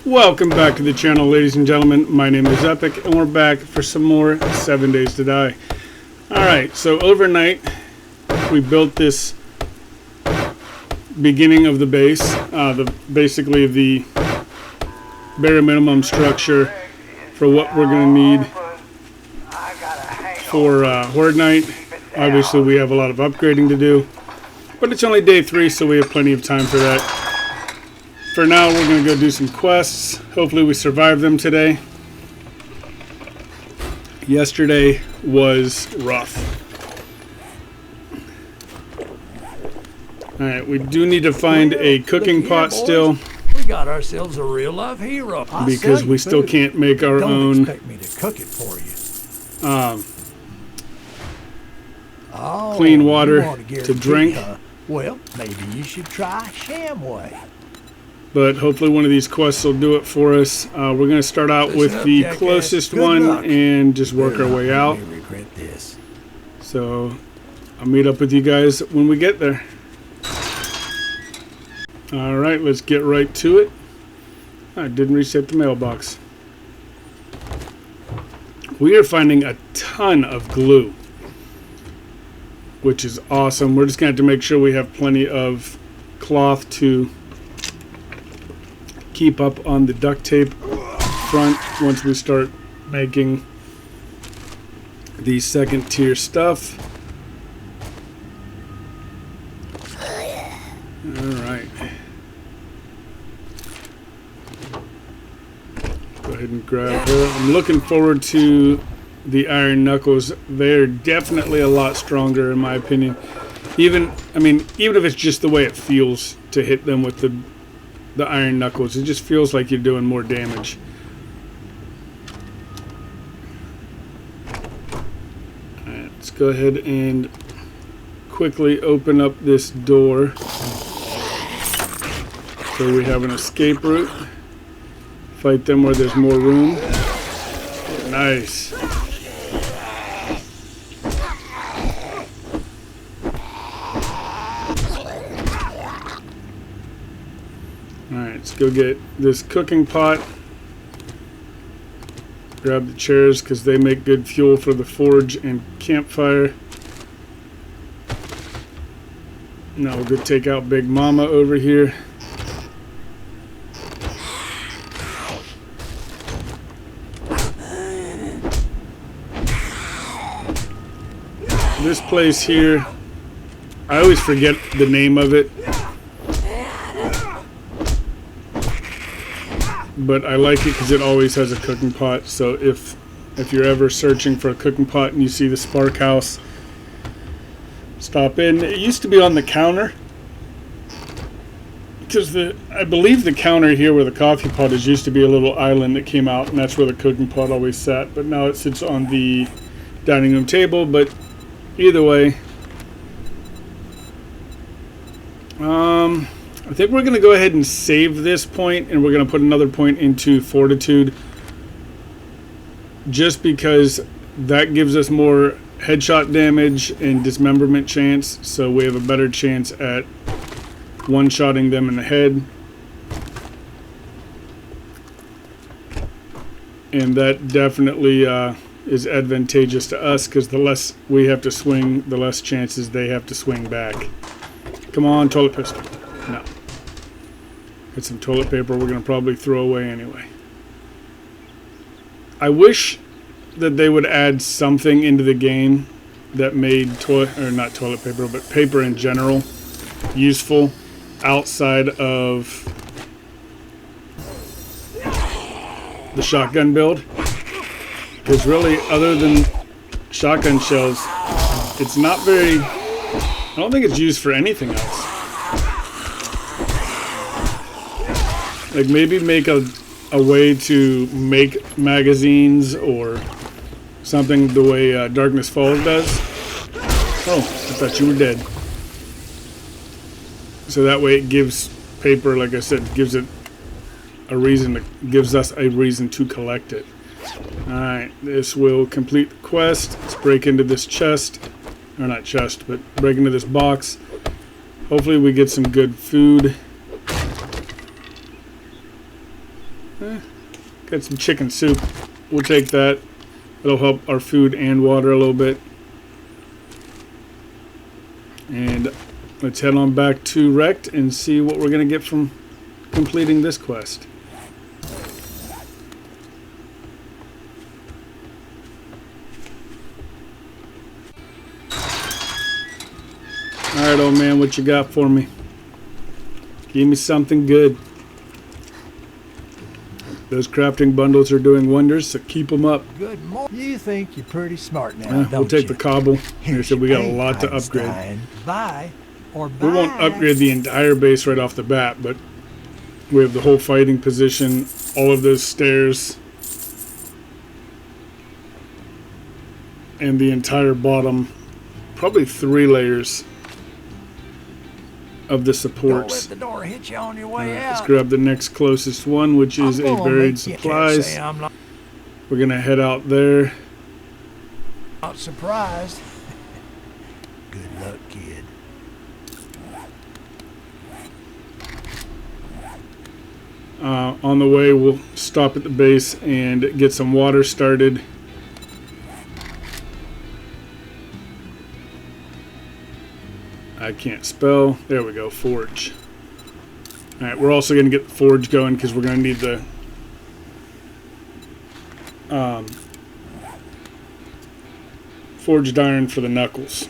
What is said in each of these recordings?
Welcome back to the channel, ladies and gentlemen. My name is Epic, and we're back for some more 7 Days to Die. Alright, so overnight, we built this beginning of the base, basically the bare minimum structure for what we're going to need for Horde Night. Obviously, we have a lot of upgrading to do, but it's only day 3, so we have plenty of time for that. For now, we're going to go do some quests. Hopefully we survive them today. Yesterday was rough. Alright, we do need to find a cooking pot still. We got ourselves a real life hero. Because we still can't make our own. Don't expect me to cook it for you. Clean water to drink. Well, maybe you should try Shamway. But hopefully one of these quests will do it for us. We're going to start out with the closest one and just work our way out. Regret this. So I'll meet up with you guys when we get there. Alright, let's get right to it. I didn't reset the mailbox. We are finding a ton of glue, which is awesome. We're just going to have to make sure we have plenty of cloth to keep up on the duct tape front once we start making the second tier stuff. Alright. Go ahead and grab her. I'm looking forward to the iron knuckles. They're definitely a lot stronger in my opinion. Even if it's just the way it feels to hit them with the iron knuckles, it just feels like you're doing more damage. Alright, let's go ahead and quickly open up this door so we have an escape route. Fight them where there's more room. Nice. Alright, let's go get this cooking pot. Grab the chairs because they make good fuel for the forge and campfire. Now we'll go take out Big Mama over here. This place here, I always forget the name of it, but I like it because it always has a cooking pot. So if you're ever searching for a cooking pot and you see the Spark House, stop in. It used to be on the counter because I believe the counter here where the coffee pot is used to be a little island that came out, and that's where the cooking pot always sat, but now it sits on the dining room table. But either way, I think we're going to go ahead and save this point, and we're going to put another point into Fortitude, just because that gives us more headshot damage and dismemberment chance, so we have a better chance at one-shotting them in the head. And that definitely is advantageous to us, because the less we have to swing, the less chances they have to swing back. Come on, toilet pistol. No. Got some toilet paper we're going to probably throw away anyway. I wish that they would add something into the game that made not toilet paper, but paper in general useful outside of the shotgun build. Because really, other than shotgun shells, it's not very... I don't think it's used for anything else. Like maybe make a way to make magazines or something the way Darkness Falls does. Oh, I thought you were dead. So that way it gives paper, like I said, gives us a reason to collect it. Alright, this will complete the quest. Let's break into this chest. Or not chest, but break into this box. Hopefully we get some good food. Got some chicken soup. We'll take that. It'll help our food and water a little bit. And let's head on back to Wrecked and see what we're going to get from completing this quest. Alright, old man, what you got for me? Give me something good. Those crafting bundles are doing wonders, so keep them up. Good morning. You think you're pretty smart now, don't We'll take you? the cobble. Here, so we got a your lot to Einstein. upgrade. Buy or buy. We won't upgrade the entire base right off the bat, but we have the whole fighting position, all of those stairs, and the entire bottom, probably 3 layers of the Don't supports. let the door hit you on your way out. Let's grab the next closest one, which is I'm a gonna buried make you supplies. say I'm We're gonna head out there. not surprised. Good luck, kid. On the way, we'll stop at the base and get some water started. I can't spell. There we go, forge. Alright, we're also going to get the forge going because we're going to need the forged iron for the knuckles.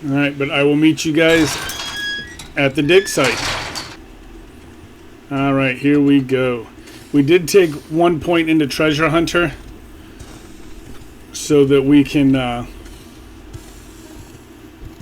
Alright, but I will meet you guys at the dig site. Alright, here we go. We did take 1 point into Treasure Hunter so that we can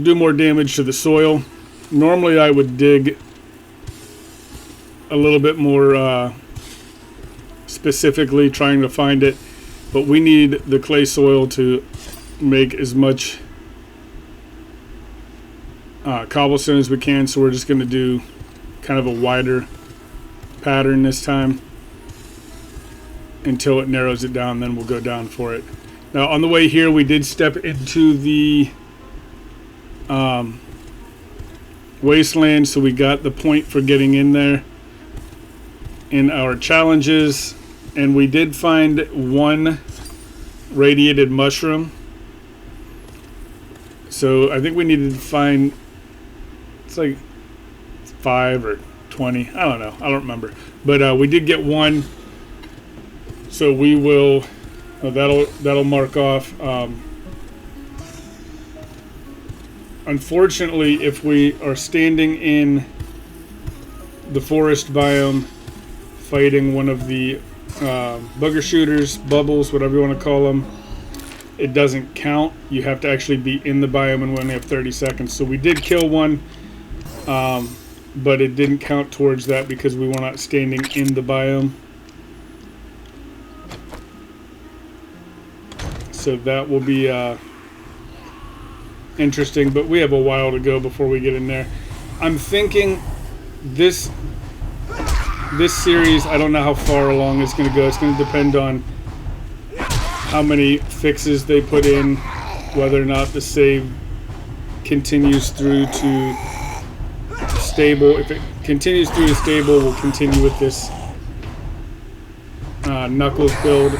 do more damage to the soil. Normally I would dig a little bit more specifically trying to find it, but we need the clay soil to make as much cobblestone as we can, so we're just going to do kind of a wider pattern this time until it narrows it down, then we'll go down for it. Now on the way here we did step into the wasteland, so we got the point for getting in there in our challenges, and we did find 1 radiated mushroom. So I think we needed to find, it's like 5 or 20, I don't know, I don't remember, but we did get 1, so we will that'll mark off. Unfortunately, if we are standing in the forest biome fighting one of the booger shooters, bubbles, whatever you want to call them, it doesn't count. You have to actually be in the biome, and we only have 30 seconds. So we did kill one, but it didn't count towards that because we were not standing in the biome. So that will be interesting, but we have a while to go before we get in there. I'm thinking this series, I don't know how far along it's going to go. It's going to depend on how many fixes they put in, whether or not the save continues through to stable. If it continues through to stable, we'll continue with this Knuckles build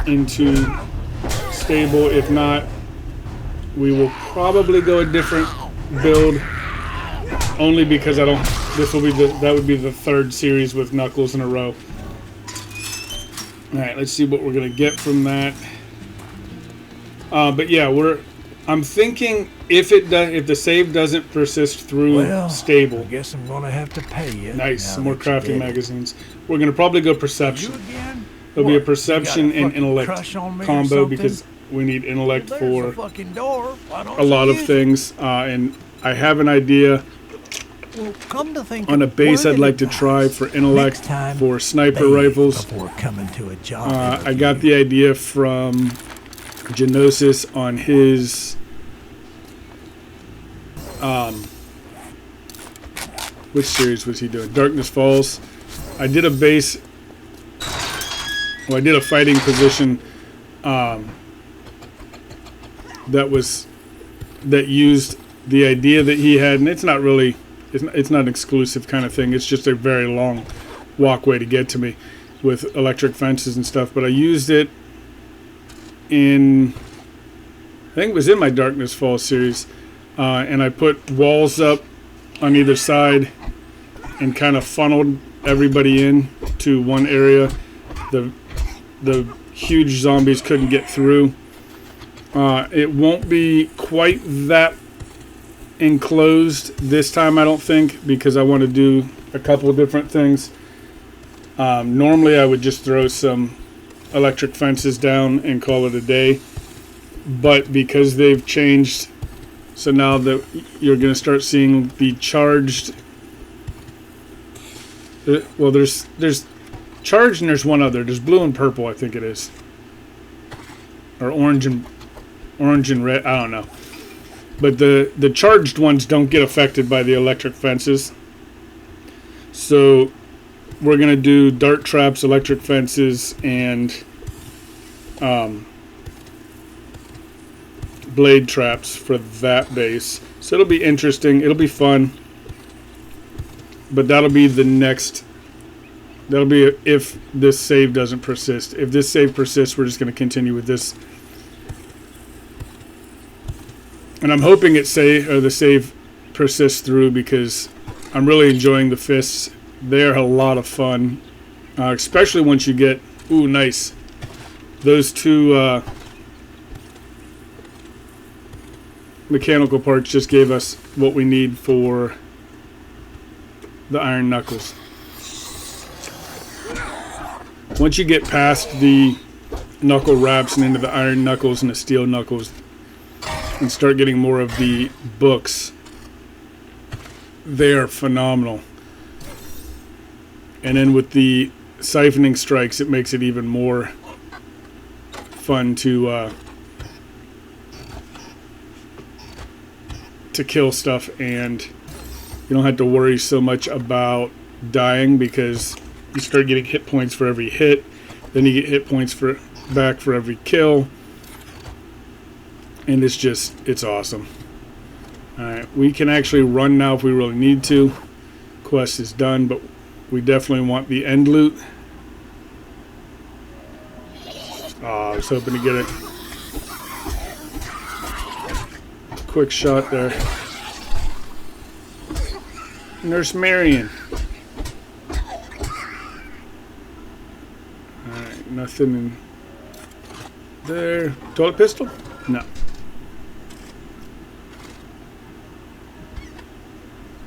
into stable. If not, we will probably go a different build, only because that would be the 3rd series with Knuckles in a row. All right, let's see what we're gonna get from that. But yeah, I'm thinking if the save doesn't persist through stable. I guess I'm gonna have to pay you. Nice, some more crafting magazines. We're gonna probably go perception. You again? There'll be a What, perception you got a and fucking intellect crush on me or combo something? because we need intellect There's for a fucking door. Why don't a lot you of use it? things, and I have an idea Well, come to think on a of base word I'd like to advice. try for intellect Next time, for sniper bathe rifles. before coming to a job I got the idea from Genosis on his which series was he doing? Darkness Falls. I did a base, well, I did a fighting position that used the idea that he had, and it's not really it's not an exclusive kind of thing. It's just a very long walkway to get to me with electric fences and stuff. But I used it in, I think it was in my Darkness Falls series, and I put walls up on either side and kind of funneled everybody in to one area. The huge zombies couldn't get through. It won't be quite that enclosed this time, I don't think, because I want to do a couple of different things. Normally I would just throw some electric fences down and call it a day, but because they've changed, so now that you're going to start seeing the charged, well, there's charged and there's one other. There's blue and purple, I think it is, or orange and red. I don't know. But the charged ones don't get affected by the electric fences. So we're gonna do dart traps, electric fences, and blade traps for that base. So it'll be interesting. It'll be fun. But that'll be the next. That'll be if this save doesn't persist. If this save persists, we're just going to continue with this. And I'm hoping the save persists through, because I'm really enjoying the fists. They're a lot of fun, especially once you get, ooh, nice. Those two mechanical parts just gave us what we need for the iron knuckles. Once you get past the knuckle wraps and into the iron knuckles and the steel knuckles and start getting more of the books, they are phenomenal. And then with the siphoning strikes, it makes it even more fun to kill stuff, and you don't have to worry so much about dying, because you start getting hit points for every hit, then you get hit points back for every kill, and it's awesome. Alright, we can actually run now if we really need to. Quest is done, but we definitely want the end loot. Oh, I was hoping to get it. Quick shot there. Nurse Marion. Alright, nothing in there. Toilet pistol? No.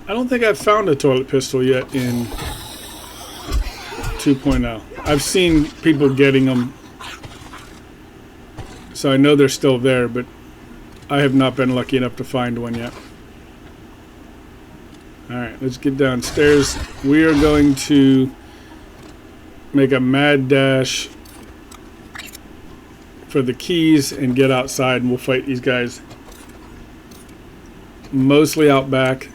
I don't think I've found a toilet pistol yet in 2.0. I've seen people getting them, so I know they're still there, but I have not been lucky enough to find one yet. Alright, let's get downstairs. We are going to make a mad dash for the keys and get outside, and we'll fight these guys mostly out back.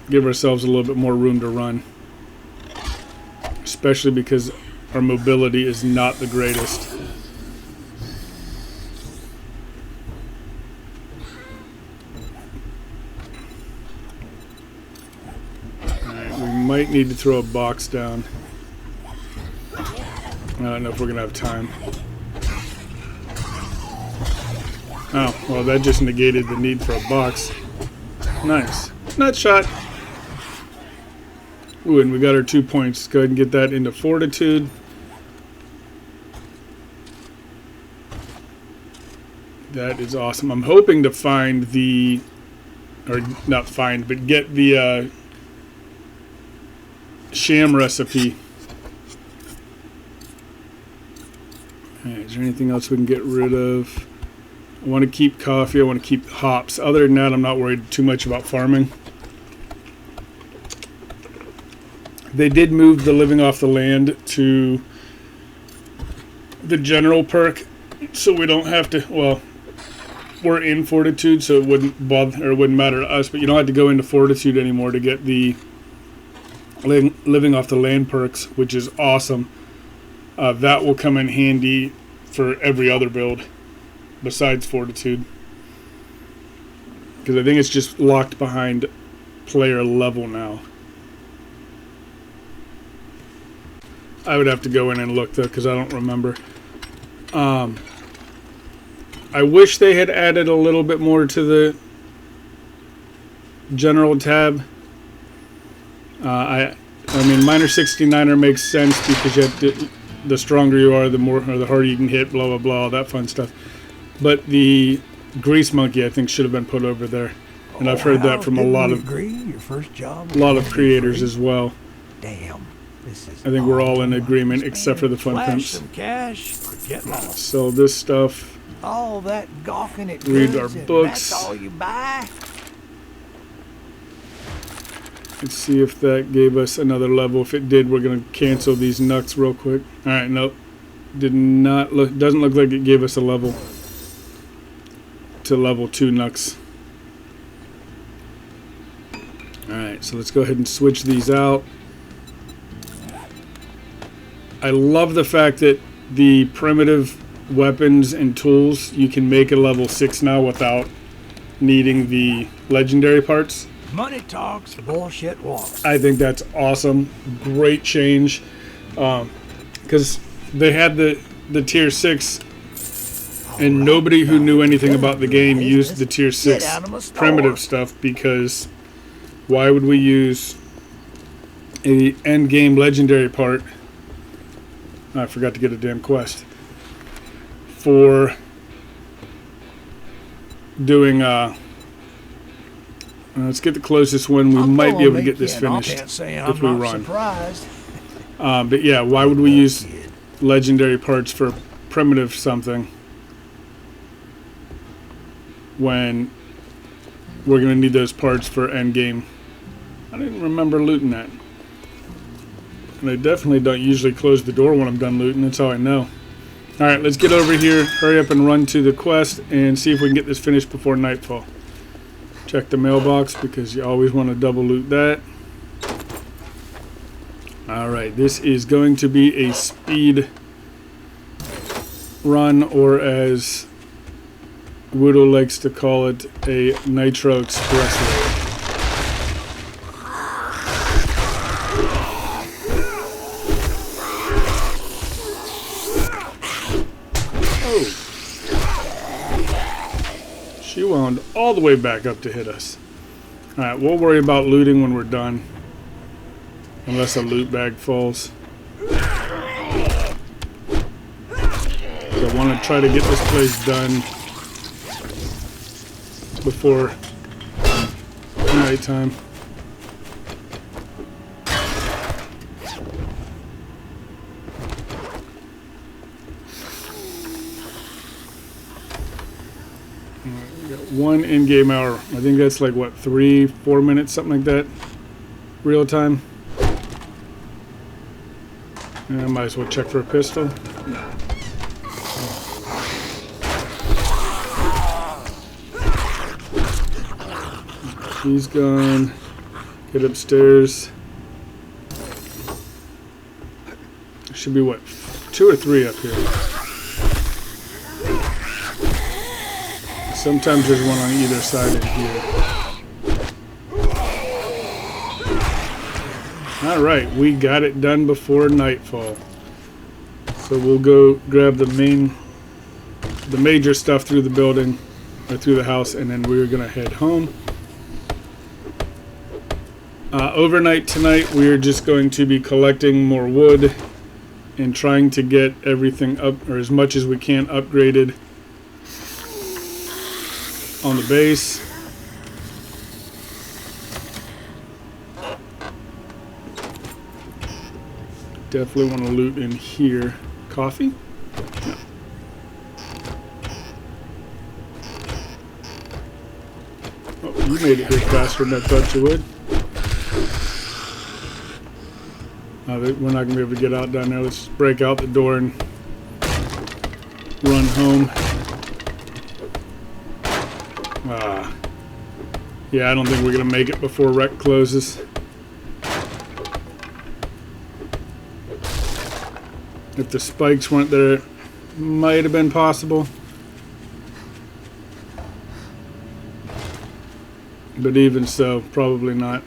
Give ourselves a little bit more room to run, especially because our mobility is not the greatest. Alright, we might need to throw a box down. I don't know if we're gonna have time. Oh, well, that just negated the need for a box. Nice. Nut shot. Ooh, and we got our 2 points. Let's go ahead and get that into fortitude. That is awesome. I'm hoping to find the, or not find, but get the sham recipe. Alright, is there anything else we can get rid of? I want to keep coffee. I want to keep hops. Other than that, I'm not worried too much about farming. They did move the living off the land to the general perk, so we don't have to, well, we're in fortitude, so it wouldn't bother, or it wouldn't matter to us, but you don't have to go into fortitude anymore to get the living off the land perks, which is awesome. That will come in handy for every other build besides fortitude, because I think it's just locked behind player level now. I would have to go in and look though, because I don't remember. I wish they had added a little bit more to the general tab. I mean, minor 69er makes sense because you have to, the stronger you are, the more or the harder you can hit, blah blah blah, all that fun stuff. But the grease monkey, I think, should have been put over there, and I've heard that from a lot of creators as well. Damn, this is. I think we're all in agreement, except for the fun Flash pimps. some cash or get lost. Sell this stuff. All that gawking at Read goods our and books. That's all you buy. Let's see if that gave us another level. If it did, we're gonna cancel these nuts real quick. All right, nope. Did not look. Doesn't look like it gave us a level to level 2 nuts. All right, so let's go ahead and switch these out. I love the fact that the primitive weapons and tools you can make a level 6 now without needing the legendary parts. Money talks, bullshit walks. I think that's awesome. Great change. Because they had the tier 6 and nobody who knew anything about the game used the tier 6 primitive stuff, because why would we use a end game legendary part? I forgot to get a damn quest for doing let's get the closest one. We might be able to get this finished if we run. But yeah, why would we use legendary parts for primitive something when we're going to need those parts for end game? I didn't remember looting that. And I definitely don't usually close the door when I'm done looting. That's how I know. Alright, let's get over here, hurry up and run to the quest and see if we can get this finished before nightfall. Check the mailbox because you always want to double loot that. Alright, this is going to be a speed run, or as Woodle likes to call it, a Nitro Expressway. She wound all the way back up to hit us. Alright, we'll worry about looting when we're done. Unless a loot bag falls. So I want to try to get this place done before nighttime. One in-game hour. I think that's like what, 3-4 minutes, something like that, real time. And I might as well check for a pistol. He's gone. Get upstairs. There should be what, 2 or 3 up here. Sometimes there's one on either side of here. Alright, we got it done before nightfall. So we'll go grab the major stuff through the building, or through the house, and then we're going to head home. Overnight tonight, we're just going to be collecting more wood and trying to get everything up, or as much as we can, upgraded on the base. Definitely want to loot in here. Coffee? No. Oh, you made it here faster than I thought you would. We're not going to be able to get out down there. Let's break out the door and run home. Yeah, I don't think we're going to make it before rec closes. If the spikes weren't there, it might have been possible. But even so, probably not.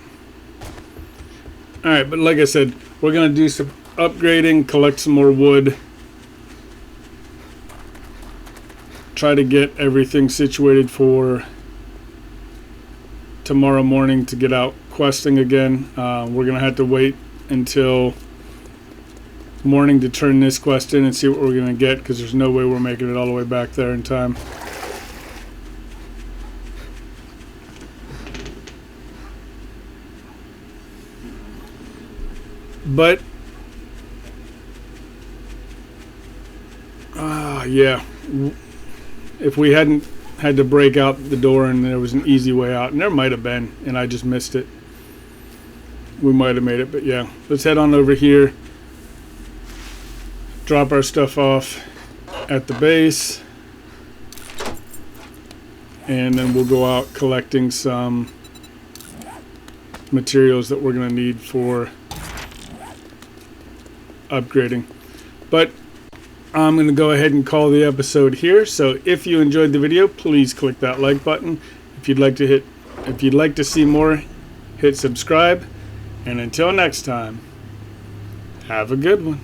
Alright, but like I said, we're going to do some upgrading, collect some more wood. Try to get everything situated for tomorrow morning to get out questing again. We're going to have to wait until morning to turn this quest in and see what we're going to get, because there's no way we're making it all the way back there in time. But yeah, if we hadn't had to break out the door and there was an easy way out, and there might have been, and I just missed it, we might have made it. But yeah, let's head on over here, drop our stuff off at the base, and then we'll go out collecting some materials that we're going to need for upgrading. But I'm going to go ahead and call the episode here. So if you enjoyed the video, please click that like button. If you'd like to see more, hit subscribe. And until next time, have a good one.